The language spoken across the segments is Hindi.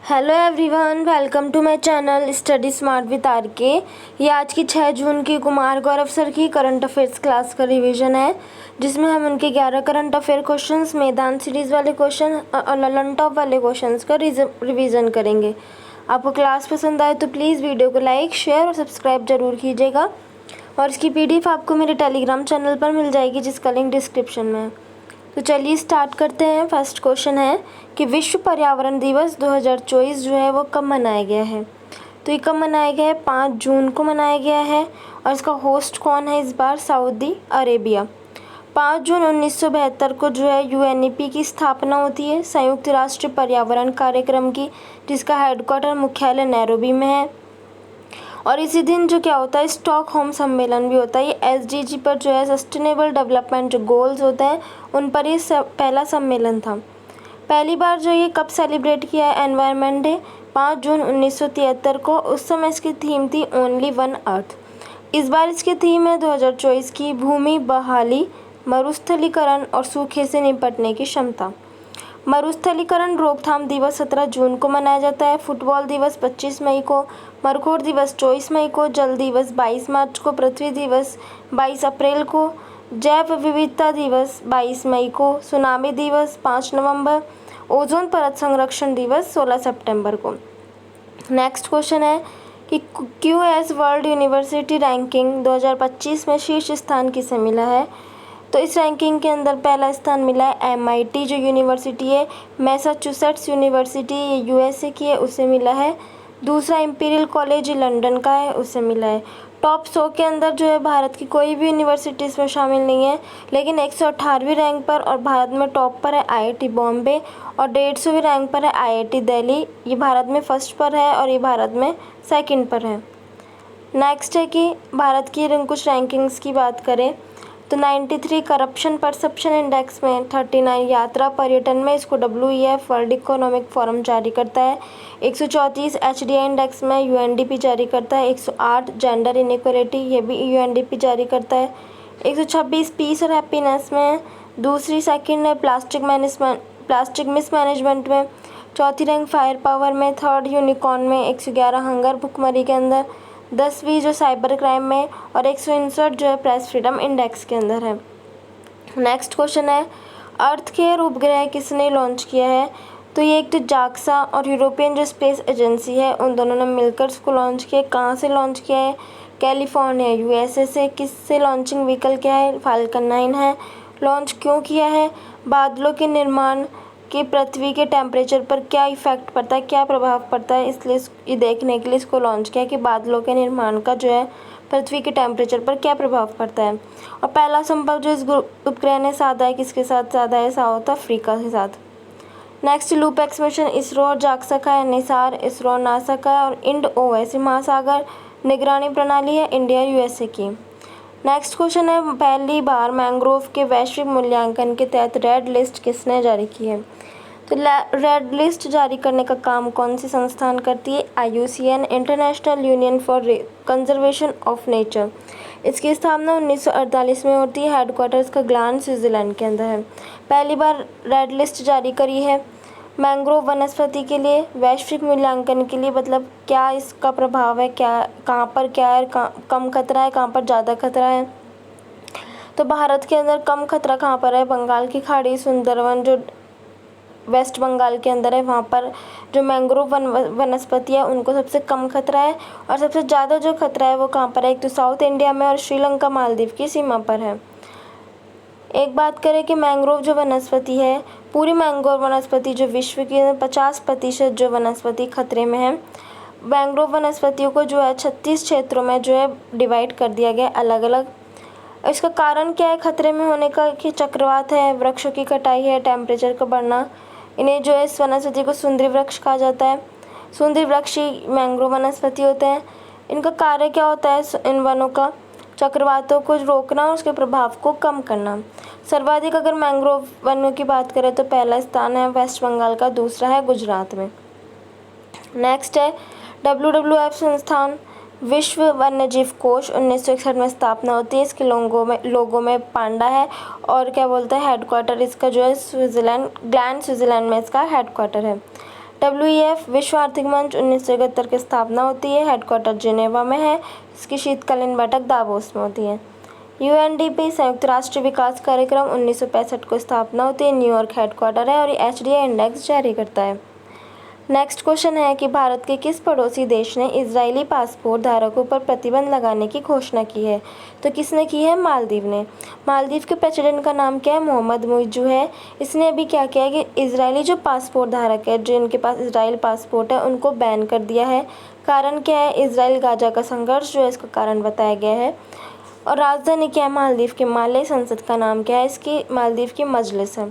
Hello everyone, welcome to my channel study smart with R K. ये आज की 6 जून की कुमार गौरव सर की करंट अफेयर्स क्लास का रिवीजन है, जिसमें हम उनके 11 करंट अफेयर क्वेश्चंस, मैदान सीरीज़ वाले क्वेश्चन और ललन टॉप वाले क्वेश्चंस का रिवीजन करेंगे। आपको क्लास पसंद आए तो प्लीज़ वीडियो को लाइक, शेयर और सब्सक्राइब ज़रूर कीजिएगा। और इसकी PDF आपको मेरे टेलीग्राम चैनल पर मिल जाएगी, जिसका लिंक डिस्क्रिप्शन में है। तो चलिए स्टार्ट करते हैं। फर्स्ट क्वेश्चन है कि विश्व पर्यावरण दिवस 2024 जो है वो कब मनाया गया है। तो ये कब मनाया गया है? 5 जून को मनाया गया है। और इसका होस्ट कौन है इस बार? Saudi Arabia. 5 जून 1972 को जो है UNEP की स्थापना होती है, संयुक्त राष्ट्र पर्यावरण कार्यक्रम की, जिसका हेडक्वार्टर मुख्यालय नैरोबी में है। और इसी दिन जो क्या होता है, स्टॉकहोम सम्मेलन भी होता है। ये SDG पर जो है, सस्टेनेबल डेवलपमेंट जो गोल्स होते हैं उन पर ये पहला सम्मेलन था। पहली बार जो ये कब सेलिब्रेट किया है एनवायरनमेंट डे? 5 जून 1973 को। उस समय इसकी थीम थी ओनली वन अर्थ। इस बार इसकी थीम है 2024 की भूमि बहाली, मरुस्थलीकरण और सूखे से निपटने की क्षमता। मरुस्थलीकरण रोकथाम दिवस 17 जून को मनाया जाता है। फुटबॉल दिवस 25 मई को, मरखोर दिवस 24 मई को, जल दिवस 22 मार्च को, पृथ्वी दिवस 22 अप्रैल को, जैव विविधता दिवस 22 मई को, सुनामी दिवस 5 नवंबर, ओजोन परत संरक्षण दिवस 16 सितंबर को। नेक्स्ट क्वेश्चन है कि QS वर्ल्ड यूनिवर्सिटी रैंकिंग 2025 में शीर्ष स्थान किसे मिला है। तो इस रैंकिंग के अंदर पहला स्थान मिला है MIT जो यूनिवर्सिटी है, मैसाचुसेट्स यूनिवर्सिटी ये USA की है, उसे मिला है। दूसरा इंपीरियल कॉलेज लंदन का है, उसे मिला है। टॉप 100 के अंदर जो है भारत की कोई भी यूनिवर्सिटी इसमें शामिल नहीं है, लेकिन 118वीं रैंक पर और भारत में टॉप पर है IIT बॉम्बे, और 150वीं रैंक पर है IIT दिल्ली। ये भारत में फर्स्ट पर है और ये भारत में सेकंड पर है। नेक्स्ट है कि भारत की कुछ रैंकिंग्स की बात करें तो 93 करप्शन परसेप्शन इंडेक्स में, 39 यात्रा पर्यटन में, इसको WEF वर्ल्ड इकोनॉमिक फोरम जारी करता है। 134 HDI इंडेक्स में UNDP जारी करता है। 108 जेंडर इनइक्वालिटी, ये भी UNDP जारी करता है। 126 पीस और हैप्पीनेस में, दूसरी सेकंड है प्लास्टिक मिसमैनेजमेंट में, चौथी रैंक फायर पावर में, थर्ड यूनिकॉर्न में, 111 हंगर भुखमरी के अंदर, 10वीं जो साइबर क्राइम में, और 159 जो है प्रेस फ्रीडम इंडेक्स के अंदर है। नेक्स्ट क्वेश्चन है अर्थ केयर उपग्रह किसने लॉन्च किया है। तो ये एक तो JAXA और यूरोपियन जो स्पेस एजेंसी है, उन दोनों ने मिलकर इसको लॉन्च किया। कहाँ से लॉन्च किया है? कैलिफोर्निया USA से। किससे लॉन्चिंग व्हीकल क्या है? फाल्कन 9 है। लॉन्च क्यों किया है? बादलों के निर्माण कि पृथ्वी के टेम्परेचर पर क्या इफ़ेक्ट पड़ता है, क्या प्रभाव पड़ता है, इसलिए ये देखने के लिए इसको लॉन्च किया कि बादलों के निर्माण का जो है पृथ्वी के टेम्परेचर पर क्या प्रभाव पड़ता है। और पहला संपर्क जो इस उपग्रह ने साधा है, किसके साथ साधा है? साउथ अफ्रीका के साथ। Next loop x mission ISRO और JAXA का है। निसार इसरो और नासा का है। और इंड OS महासागर निगरानी प्रणाली है इंडिया USA की। नेक्स्ट क्वेश्चन है पहली बार मैंग्रोव के वैश्विक मूल्यांकन के तहत रेड लिस्ट किसने जारी की है। तो रेड लिस्ट जारी करने का काम कौन सी संस्थान करती है? IUCN international union for conservation of nature. इसकी स्थापना 1948 में होती है। हेडक्वार्टर इसका ग्लान स्विट्ज़रलैंड के अंदर है। पहली बार रेड लिस्ट जारी करी है मैंग्रोव वनस्पति के लिए वैश्विक मूल्यांकन के लिए, मतलब क्या इसका प्रभाव है, क्या कहाँ पर क्या है, कम खतरा है, कहाँ पर ज़्यादा खतरा है। तो भारत के अंदर कम खतरा कहाँ पर है? बंगाल की खाड़ी, सुंदरवन जो वेस्ट बंगाल के अंदर है, वहाँ पर जो मैंग्रोव वनस्पति है उनको सबसे कम खतरा है। और सबसे ज़्यादा जो खतरा है वो कहाँ पर है? एक तो साउथ इंडिया में और श्रीलंका मालदीव की सीमा पर है। एक बात करें कि मैंग्रोव जो वनस्पति है, पूरी मैंग्रोव वनस्पति जो विश्व की 50% जो वनस्पति खतरे में है। मैंग्रोव वनस्पतियों को जो है 36 क्षेत्रों में जो है डिवाइड कर दिया गया अलग अलग। इसका कारण क्या है खतरे में होने का? कि चक्रवात है, वृक्षों की कटाई है, टेम्परेचर का बढ़ना। इन्हें जो है इस वनस्पति को सुंदरी वृक्ष कहा जाता है। सुंदरी वृक्ष ही मैंग्रोव वनस्पति होते हैं। इनका कार्य क्या होता है? इन वनों का चक्रवातों को रोकना और उसके प्रभाव को कम करना। सर्वाधिक अगर मैंग्रोव वनों की बात करें तो पहला स्थान है वेस्ट बंगाल का, दूसरा है गुजरात में। नेक्स्ट है WWF संस्थान, विश्व वन्यजीव कोष 1961 में स्थापना होती है। इसके लोगों में पांडा है और क्या बोलते हैं हेडक्वार्टर इसका जो है स्विट्ज़रलैंड, ग्लैंड स्विट्ज़रलैंड में इसका हेडक्वार्टर है। WEF विश्व आर्थिक मंच 1971 की स्थापना होती है, हेडक्वार्टर जिनेवा में है, इसकी शीतकालीन बैठक दावोस में होती है। UNDP संयुक्त राष्ट्र विकास कार्यक्रम 1965 को स्थापना होती है, न्यूयॉर्क हेडक्वार्टर है और ये HDI इंडेक्स जारी करता है। नेक्स्ट क्वेश्चन है कि भारत के किस पड़ोसी देश ने इजरायली पासपोर्ट धारकों पर प्रतिबंध लगाने की घोषणा की है? तो किसने की है? मालदीव ने। मालदीव के प्रेसिडेंट का नाम क्या है? मोहम्मद मुइज़ू है। इसने अभी क्या किया है कि इजरायली जो पासपोर्ट धारक है, जिनके पास इजराइल पासपोर्ट है, उनको बैन कर दिया है। कारण क्या है? इजराइल गाजा का संघर्ष जो है इसका कारण बताया गया है। और राजधानी क्या है मालदीव की? माले। संसद का नाम क्या है इसकी? मालदीव की मजलिस है।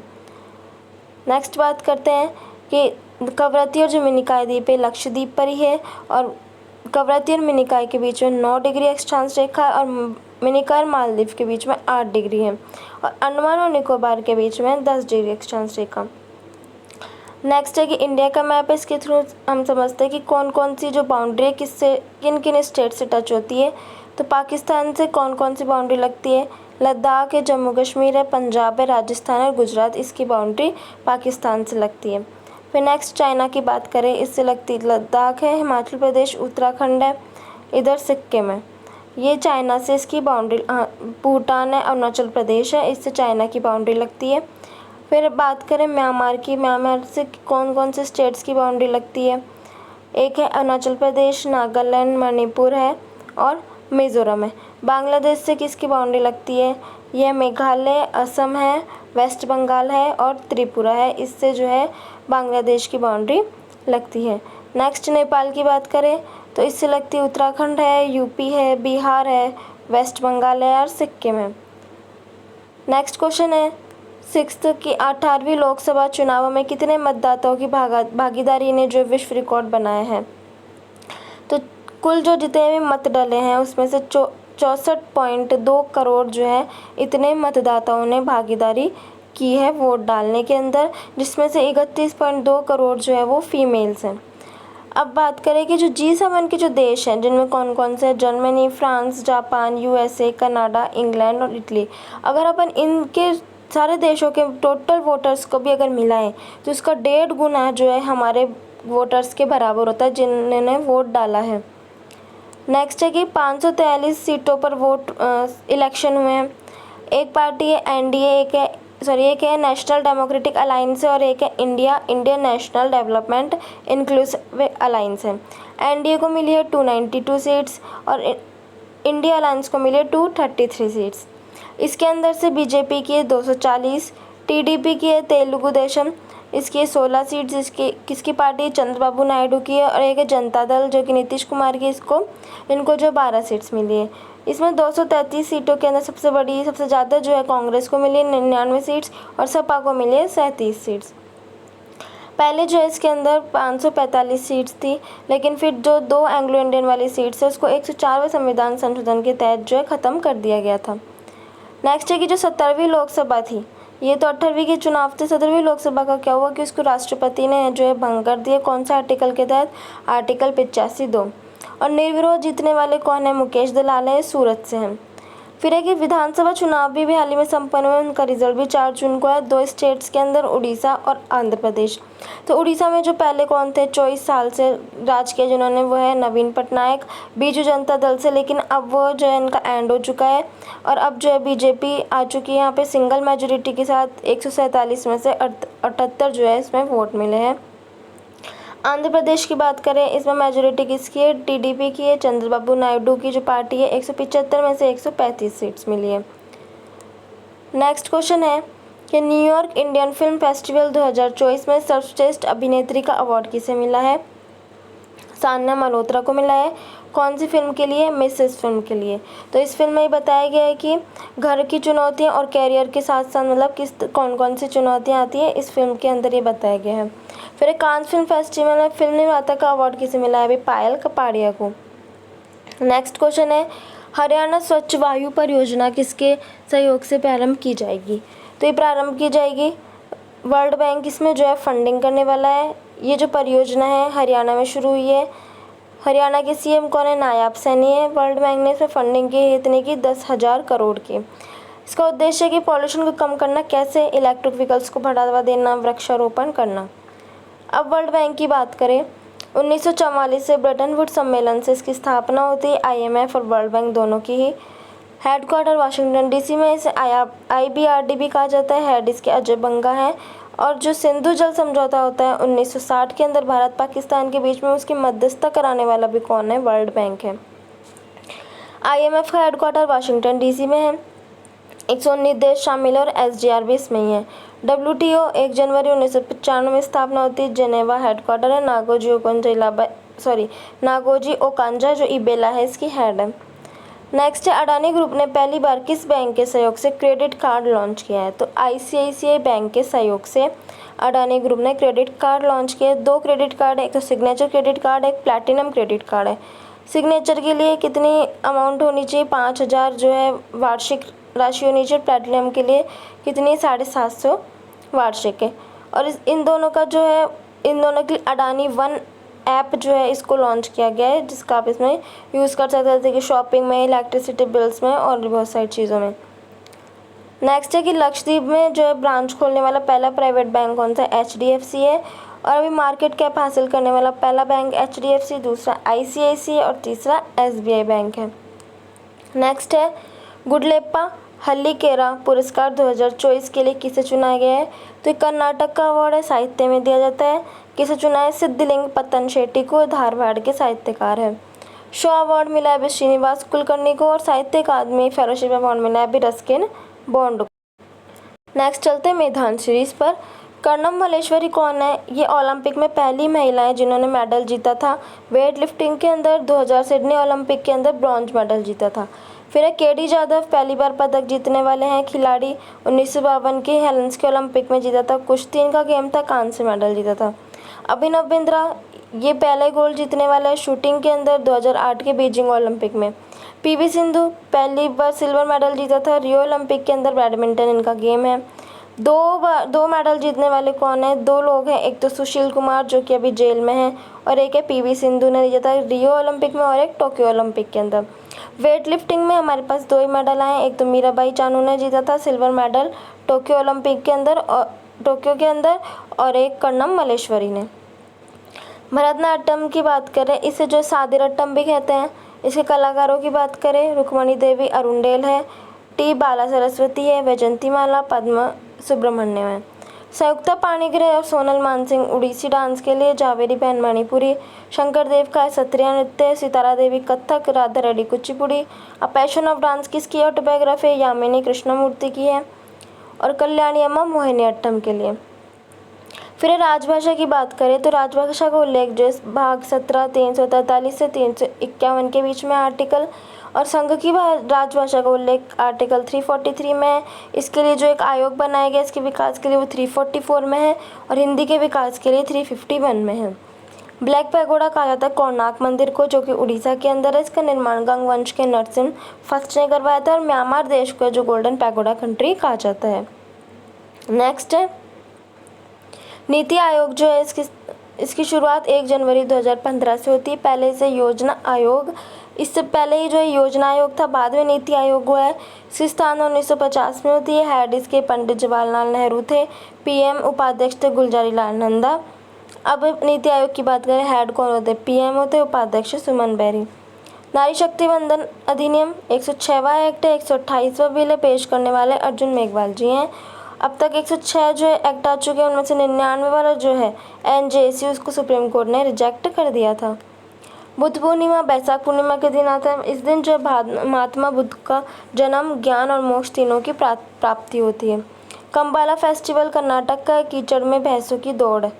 नेक्स्ट बात करते हैं कि कवरत्ती और जो मिनिकॉय द्वीप है लक्षद्वीप पर ही है, और कवरत्ती और मिनिकॉय के बीच में 9 डिग्री अक्षांश रेखा है, और मिनिकॉय और मालदीव के बीच में 8 डिग्री है, और अंडमान और निकोबार के बीच में 10 डिग्री अक्षांश रेखा। नेक्स्ट है कि इंडिया का मैप है, इसके थ्रू हम समझते हैं कि कौन कौन सी जो बाउंड्री है किससे किन किन स्टेट से टच होती है। तो पाकिस्तान से कौन कौन सी बाउंड्री लगती है? लद्दाख है, जम्मू कश्मीर है, पंजाब है, राजस्थान और गुजरात, इसकी बाउंड्री पाकिस्तान से लगती है। फिर नेक्स्ट चाइना की बात करें, इससे लगती लद्दाख है, हिमाचल प्रदेश, उत्तराखंड है, इधर सिक्किम है, ये चाइना से इसकी बाउंड्री। भूटान है, अरुणाचल प्रदेश है, इससे चाइना की बाउंड्री लगती है। फिर बात करें म्यांमार की, म्यांमार से कौन कौन से स्टेट्स की बाउंड्री लगती है? एक है अरुणाचल प्रदेश, नागालैंड, मणिपुर है और मिज़ोरम है। बांग्लादेश से किसकी बाउंड्री लगती है? यह मेघालय, असम है, वेस्ट बंगाल है और त्रिपुरा है, इससे जो है बांग्लादेश की बाउंड्री लगती है। नेक्स्ट नेपाल की बात करें तो इससे लगती है उत्तराखंड है, यूपी है, बिहार है, वेस्ट बंगाल है और सिक्किम है। नेक्स्ट क्वेश्चन है 6th की 18वीं लोकसभा चुनावों में कितने मतदाताओं की भागीदारी ने जो विश्व रिकॉर्ड बनाया है? तो कुल जो जितने भी मत डले हैं उसमें से 64.2 करोड़ जो है इतने मतदाताओं ने भागीदारी की है वोट डालने के अंदर, जिसमें से 31.2 करोड़ जो है वो फीमेल्स हैं। अब बात करें कि जो G7 के जो देश हैं जिनमें कौन कौन से? Germany, France, Japan, USA, Canada, England और इटली। अगर अपन इनके सारे देशों के टोटल वोटर्स को भी अगर मिलाएं तो इसका 1.5 गुना जो है हमारे वोटर्स के बराबर होता है जिन्होंने वोट डाला है। नेक्स्ट है कि 543 सीटों पर वोट इलेक्शन हुए हैं। एक पार्टी है NDA, एक है नेशनल डेमोक्रेटिक अलायंस है और एक है Indian national development inclusive alliance है। NDA को मिली है 292 सीट्स और इंडिया अलायंस को मिली है 233 सीट्स। इसके अंदर से BJP की है 240, TDP की है तेलुगु देशम, इसकी 16 सीट्स, किसकी पार्टी? चंद्रबाबू नायडू की है, और एक है जनता दल जो कि नीतीश कुमार की, इनको जो 12 सीट्स मिली है। इसमें 233 सीटों के अंदर सबसे ज़्यादा जो है कांग्रेस को मिली 99 सीट्स और सपा को मिली है 37 सीट्स। पहले जो है इसके अंदर 545 सीट्स थी, लेकिन फिर जो 2 एंग्लो इंडियन वाली सीट्स है उसको 104वें संविधान संशोधन के तहत जो है ख़त्म कर दिया गया था। नेक्स्ट है कि जो 17वीं लोकसभा थी, ये तो 18वीं के चुनाव थे, 17वीं लोकसभा का क्या हुआ कि उसको राष्ट्रपति ने जो है भंग कर दिया। कौन सा आर्टिकल के तहत? आर्टिकल 85(2). और निर्विरोध जीतने वाले कौन है? मुकेश दलाल है, सूरत से हैं। फिर है कि विधानसभा चुनाव भी हाल ही में संपन्न हुए, उनका रिजल्ट भी 4 जून को है। 2 स्टेट्स के अंदर उड़ीसा और आंध्र प्रदेश। तो उड़ीसा में जो पहले कौन थे 24 साल से राज किया जिन्होंने, वो है नवीन पटनायक बीजू जनता दल से, लेकिन अब वो जो है इनका एंड हो चुका है और अब जो है BJP आ चुकी है यहाँ पे सिंगल मेजोरिटी के साथ। 147 में से 78 जो है इसमें वोट मिले हैं। आंध्र प्रदेश की बात करें, इसमें मेजोरिटी किसकी है? TDP की है, चंद्रबाबू नायडू की जो पार्टी है। 175 में से 135 सीट्स मिली है। नेक्स्ट क्वेश्चन है कि न्यूयॉर्क इंडियन फिल्म फेस्टिवल 2024 में सर्वश्रेष्ठ अभिनेत्री का अवार्ड किसे मिला है? सान्या मल्होत्रा को मिला है। कौन सी फिल्म के लिए? मिसेस फिल्म के लिए। तो इस फिल्म में ये बताया गया है कि घर की चुनौतियाँ और कैरियर के साथ साथ मतलब कौन कौन सी चुनौतियाँ आती हैं, इस फिल्म के अंदर ये बताया गया है। फिर कान फिल्म फेस्टिवल में फिल्म निर्माता का अवार्ड किसे मिला है? अभी पायल कपाड़िया को। नेक्स्ट क्वेश्चन है हरियाणा स्वच्छ वायु परियोजना किसके सहयोग से प्रारंभ की जाएगी? तो ये प्रारंभ की जाएगी वर्ल्ड बैंक इसमें जो है फंडिंग करने वाला है। ये जो परियोजना है हरियाणा में शुरू हुई है। हरियाणा के CM कौन है? नायाब सैनी है। वर्ल्ड बैंक ने इसमें फंडिंग की इतने की 10,000 करोड़ की। इसका उद्देश्य है कि पॉल्यूशन को कम करना। कैसे? इलेक्ट्रिक व्हीकल्स को बढ़ावा देना, वृक्षारोपण करना। अब वर्ल्ड बैंक की बात करें, 1944 से ब्रेटन वुड सम्मेलन से इसकी स्थापना होती है। IMF और वर्ल्ड बैंक दोनों की ही हेडक्वार्टर वाशिंगटन DC में। इसे IBRD भी कहा जाता है। हेड इसके अजय बंगा है। और जो सिंधु जल समझौता होता है 1960 के अंदर भारत पाकिस्तान के बीच में, उसकी मध्यस्थता कराने वाला भी कौन है? वर्ल्ड बैंक है। IMF का हेडक्वार्टर वाशिंगटन DC में है। 119 देश शामिल है और SDR भी इसमें ही है। WTO 1 जनवरी 1995 में स्थापना होती है। जेनेवा हेडक्वार्टर है। नागोजी ओकांजा जो इबेला है इसकी हेड है। नेक्स्ट है, अडानी ग्रुप ने पहली बार किस बैंक के सहयोग से क्रेडिट कार्ड लॉन्च किया है? तो ICICI बैंक के सहयोग से अडानी ग्रुप ने क्रेडिट कार्ड लॉन्च किया है। 2 क्रेडिट कार्ड है, एक तो सिग्नेचर क्रेडिट कार्ड है, एक प्लैटिनम क्रेडिट कार्ड है। सिग्नेचर के लिए कितनी अमाउंट होनी चाहिए? 5,000 जो है वार्षिक राशि होनी चाहिए। प्लैटिनम के लिए कितनी? 750 वार्षिक है। और इन दोनों के लिए अडानी वन ऐप जो है इसको लॉन्च किया गया है, जिसका आप इसमें यूज़ कर सकते हैं, जैसे कि शॉपिंग में, इलेक्ट्रिसिटी बिल्स में और भी बहुत सारी चीज़ों में। नेक्स्ट है कि लक्षद्वीप में जो है ब्रांच खोलने वाला पहला प्राइवेट बैंक कौन सा? HDFC है। और अभी मार्केट कैप हासिल करने वाला पहला बैंक HDFC, दूसरा ICICI और तीसरा SBI बैंक है। नेक्स्ट है, गुडलेप्पा हल्लीकेरा पुरस्कार 2024 के लिए किसे चुना गया है? तो ये कर्नाटक का अवार्ड है, साहित्य में दिया जाता है। किसे चुना है? सिद्धलिंग पतन शेट्टी को, धारवाड़ के साहित्यकार है। शो अवार्ड मिला है अभी श्रीनिवास कुलकर्णी को और साहित्य अकादमी फेलोशिप अवार्ड मिला है अभी रस्किन बॉन्ड को। नेक्स्ट चलते हैं मैदान सीरीज पर। कर्णम मल्लेश्वरी कौन है? ये ओलंपिक में पहली महिला है जिन्होंने मेडल जीता था। वेट लिफ्टिंग के अंदर 2000 सिडनी ओलंपिक के अंदर ब्रॉन्ज मेडल जीता था। फिर है KD जाधव, पहली बार पदक जीतने वाले हैं खिलाड़ी। 1952 के हेलेंस के ओलंपिक में जीता था। कुश्ती इनका गेम था, कांस्य मेडल जीता था। अभिनव बिंद्रा ये पहले गोल्ड जीतने वाला है शूटिंग के अंदर 2008 के बीजिंग ओलंपिक में। PV सिंधु पहली बार सिल्वर मेडल जीता था रियो ओलंपिक के अंदर। बैडमिंटन इनका गेम है। दो मेडल जीतने वाले कौन है? 2 लोग हैं, एक तो सुशील कुमार जो कि अभी जेल में है और एक है PV सिंधु ने जीता रियो ओलंपिक में और एक टोक्यो ओलंपिक के अंदर। वेट लिफ्टिंग में हमारे पास 2 ही मेडल आए, एक तो मीराबाई चानू ने जीता था सिल्वर मेडल टोक्यो ओलंपिक के अंदर और एक कर्णम मल्लेश्वरी ने। भरतनाट्यम की बात करें, इसे जो सादिरट्टम भी कहते हैं। इसके कलाकारों की बात करें, रुक्मणी देवी अरुंडेल है, T बाला सरस्वती है, वैजंतीमाला पद्म सुब्रमण्यम है। संयुक्ता पाणिग्रह और सोनल मानसिंह उड़ीसी डांस के लिए, जावेरी बहन मणिपुरी, शंकर देव का सत्रिया नृत्य, Sitara Devi Kathak, Radha Reddy Kuchipudi. A passion of dance किसकी ऑटोबायोग्राफी? यामिनी कृष्णमूर्ति की है। और कल्याणी अम्मा मोहिनीअट्टम के लिए। फिर राजभाषा की बात करें तो राजभाषा का उल्लेख जो भाग 17 343 से 351 के बीच में आर्टिकल, और संघ की राजभाषा का उल्लेख आर्टिकल 343 में है। इसके लिए जो एक आयोग बनाया गया इसके विकास के लिए वो 344 में है और हिंदी के विकास के लिए 351 में है। ब्लैक पैगोडा कहा जाता है कोणार्क मंदिर को, जो कि उड़ीसा के अंदर है। इसका निर्माण गंग वंश के नरसिम्हा फर्स्ट ने करवाया था। और म्यांमार देश को जो गोल्डन पैगोडा कंट्री कहा जाता है। नेक्स्ट है नीति आयोग जो है इसकी शुरुआत 1 जनवरी 2015 से होती है। पहले से योजना आयोग, इससे पहले ही जो है योजना आयोग था, बाद में नीति आयोग हुआ है। इसकी स्थापना 1950 में होती है। हेड इसके पंडित जवाहरलाल नेहरू थे। PM उपाध्यक्ष थे गुलजारी लाल नंदा। अब नीति आयोग की बात करें, हेड कौन होते हैं? PM होते हैं, उपाध्यक्ष सुमन बेरी। नारी शक्ति वंदन अधिनियम 106वां एक्ट है, 128वां बिल है, पेश करने वाले अर्जुन मेघवाल जी हैं। अब तक 106 जो है एक्ट आ चुके हैं, उनमें से 99 वाला जो है NJC उसको सुप्रीम कोर्ट ने रिजेक्ट कर दिया था। बुद्ध पूर्णिमा बैसाख पूर्णिमा के दिन आता है। इस दिन जो है महात्मा बुद्ध का जन्म, ज्ञान और मोक्ष तीनों की प्राप्ति होती है। कंबाला फेस्टिवल कर्नाटक का है, कीचड़ में भैंसों की दौड़ है।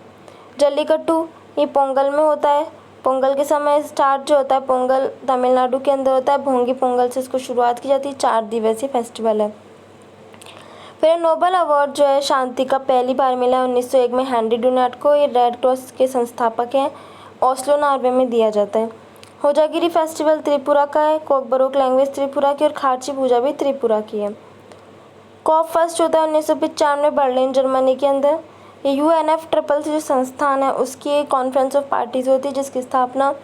जल्लीकट्टू ये पोंगल में होता है। पोंगल के समय स्टार्ट जो होता है, पोंगल तमिलनाडु के अंदर होता है। भोंगी पोंगल से इसको शुरुआत की जाती है। 4 दिवसीय फेस्टिवल है। फिर नोबेल अवार्ड जो है शांति का पहली बार मिला 1901 में हेनरी डुनाट को। ये रेड क्रॉस के संस्थापक हैं। ओस्लो नॉर्वे में दिया जाता है। होजागिरी फेस्टिवल त्रिपुरा का है। कोकबरोक लैंग्वेज त्रिपुरा की और खार्ची पूजा भी त्रिपुरा की है। कॉप फर्स्ट होता है 1995 में बर्लिन जर्मनी के अंदर। ये UNFCCC जो संस्थान है उसकी कॉन्फ्रेंस ऑफ पार्टीज होती है, जिसकी स्थापना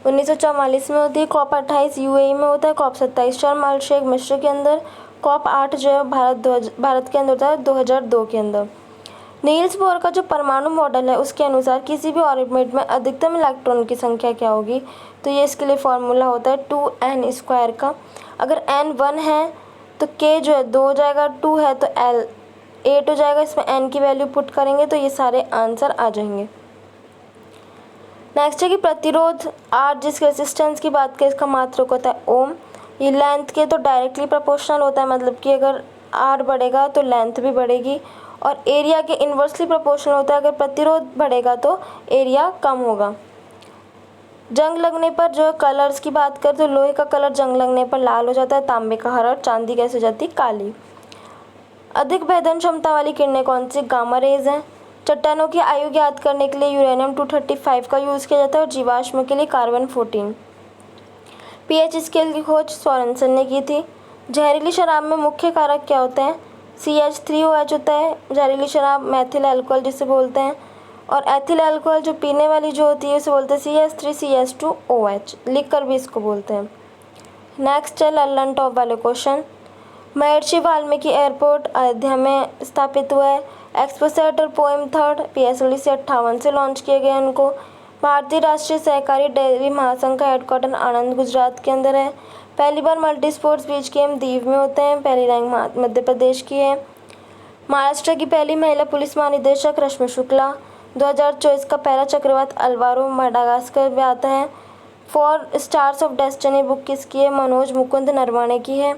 1944 में होती है। कॉप 28 UAE में होता है। कॉप 27 शर्म अल शेख मिस्र के अंदर। कॉप 8 जो है भारत के अंदर होता है 2002 के अंदर। नील्स बोर का जो परमाणु मॉडल है उसके अनुसार किसी भी ऑर्बिट में अधिकतम इलेक्ट्रॉन की संख्या क्या होगी, तो ये इसके लिए फॉर्मूला होता है 2n² का। अगर n 1 है तो k जो है 2 हो जाएगा, 2 है तो l 8 हो जाएगा। इसमें n की वैल्यू पुट करेंगे तो ये सारे आंसर आ जाएंगे। नेक्स्ट है कि प्रतिरोध R जिसके रेजिस्टेंस की बात करें इसका मात्रक होता है ओम। ये लेंथ के तो डायरेक्टली प्रोपोर्शनल होता है, मतलब कि अगर R बढ़ेगा तो लेंथ भी बढ़ेगी, और एरिया के इन्वर्सली प्रोपोर्शनल होता है, अगर प्रतिरोध बढ़ेगा तो एरिया कम होगा। जंग लगने पर जो कलर्स की बात करें तो लोहे का कलर जंग लगने पर लाल हो जाता है, तांबे का हरा और चांदी कैसे हो जाती है काली। अधिक भेदन क्षमता वाली किरणें कौन सी, गामा रेज हैं। चट्टानों की आयु ज्ञात करने के लिए यूरेनियम 235 का यूज़ किया जाता है और जीवाश्म के लिए कार्बन 14। pH स्केल की खोज सोरेनसन ने की थी। जहरीली शराब में मुख्य कारक क्या होते हैं, CH3OH होता है जहरीली शराब, मैथिल अल्कोहल जिसे बोलते हैं, और एथिल अल्कोहल जो पीने वाली जो होती है उसे बोलते हैं CH3CH2OH, लिख कर भी इसको बोलते हैं। नेक्स्ट है लल्लन टॉप वाले क्वेश्चन। महर्षि वाल्मीकि एयरपोर्ट अयोध्या में स्थापित हुआ है। एक्सपोसेट और पोएम थर्ड PSLV 1958 से लॉन्च किए गए उनको। भारतीय राष्ट्रीय सहकारी डेयरी महासंघ का हेडक्वार्टर आनंद गुजरात के अंदर है। पहली बार मल्टी स्पोर्ट्स बीच गेम दीव में होते हैं, पहली रैंक मध्य प्रदेश की है। महाराष्ट्र की पहली महिला पुलिस महानिदेशक रश्मि शुक्ला। 2024 का पहला चक्रवात अल्वारो मेडागास्कर में आता है। 4 स्टार्स ऑफ डेस्टिनी बुक किसकी है, मनोज मुकुंद नरवाणे की है।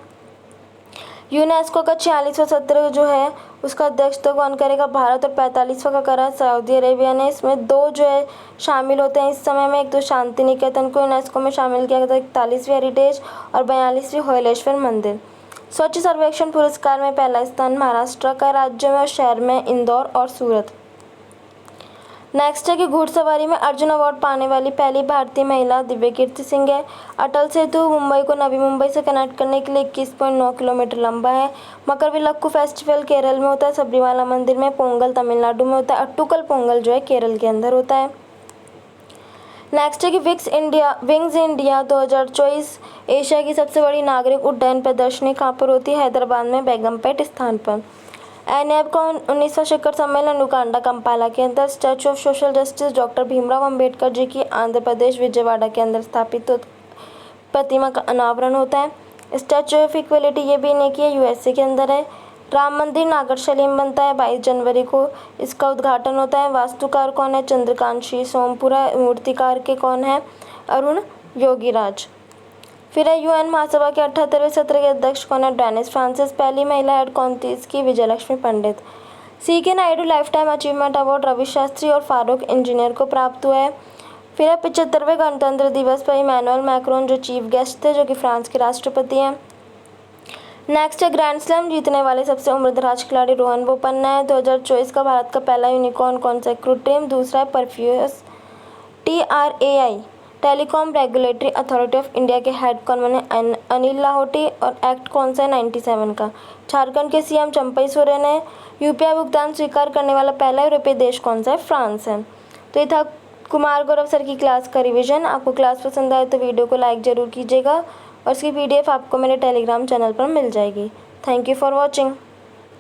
यूनेस्को का 46वां सत्र जो है उसका अध्यक्षता कौन करेगा, भारत, और 45वां का करा सऊदी अरेबिया ने। इसमें 2 जो है शामिल होते हैं इस समय में, एक तो शांति निकेतन को यूनेस्को में शामिल किया गया था 41वीं हेरिटेज और 42वीं होयलेश्वर मंदिर। स्वच्छ सर्वेक्षण पुरस्कार में पहला स्थान महाराष्ट्र का, राज्य में और शहर में इंदौर और सूरत। नेक्स्ट है कि घुड़सवारी में अर्जुन अवार्ड पाने वाली पहली भारतीय महिला दिव्यकीर्ति सिंह है। अटल सेतु मुंबई को नवी मुंबई से कनेक्ट करने के लिए 21.9 किलोमीटर लंबा है। मकरविलक्कू फेस्टिवल केरल में होता है, सबरीमाला मंदिर में, पोंगल तमिलनाडु में होता है, अट्टुकल पोंगल जो है केरल के अंदर होता है। नेक्स्ट है कि विंग्स इंडिया 2024 एशिया की सबसे बड़ी नागरिक उड्डयन प्रदर्शनी कहाँ पर होती है, हैदराबाद में बेगमपेट स्थान पर। NAB का 19वां शिखर सम्मेलन उगांडा कंपाला के अंदर। Statue of social justice doctor Bhimrao Ambedkar ji की आंध्र प्रदेश विजयवाड़ा के अंदर स्थापित प्रतिमा का अनावरण होता है। स्टैचू ऑफ इक्वलिटी ये भी इन्हें की है, USA के अंदर है। राम मंदिर नागर सलीम बनता है, 22 जनवरी को इसका उद्घाटन होता है। वास्तुकार कौन है, चंद्रकांत श्री सोमपुरा। मूर्तिकार के कौन है, अरुण योगीराज। फिर है UN महासभा के 78वें सत्र के अध्यक्ष कौन है, डेनिस फ्रांसिस। पहली महिला हेड कौन थी इसकी, Vijayalakshmi Pandit. CK Naidu lifetime achievement award Ravi Shastri और फारूक इंजीनियर को प्राप्त हुआ है। फिर है 75वें गणतंत्र दिवस पर इमैनुअल मैक्रोन जो चीफ गेस्ट थे, जो कि फ्रांस के राष्ट्रपति हैं। नेक्स्ट है ग्रैंड स्लैम जीतने वाले सबसे उम्रदराज खिलाड़ी रोहन बोपन्ना है। 2024 का भारत का पहला यूनिकॉर्न कौन सा है, क्रूटिम। दूसरा है परफ्यूस। TRAI telecom regulatory authority of India के हेड कौन बने, अनिल लाहोटी। और एक्ट कौन सा है, 97 का। झारखंड के CM चंपई सोरेन है। UPI भुगतान स्वीकार करने वाला पहला यूरोपीय देश कौन सा है, फ्रांस है। तो ये था कुमार गौरव सर की क्लास का रिवीजन। आपको क्लास पसंद आए तो वीडियो को लाइक ज़रूर कीजिएगा और इसकी PDF आपको मेरे टेलीग्राम चैनल पर मिल जाएगी। Thank you for watching.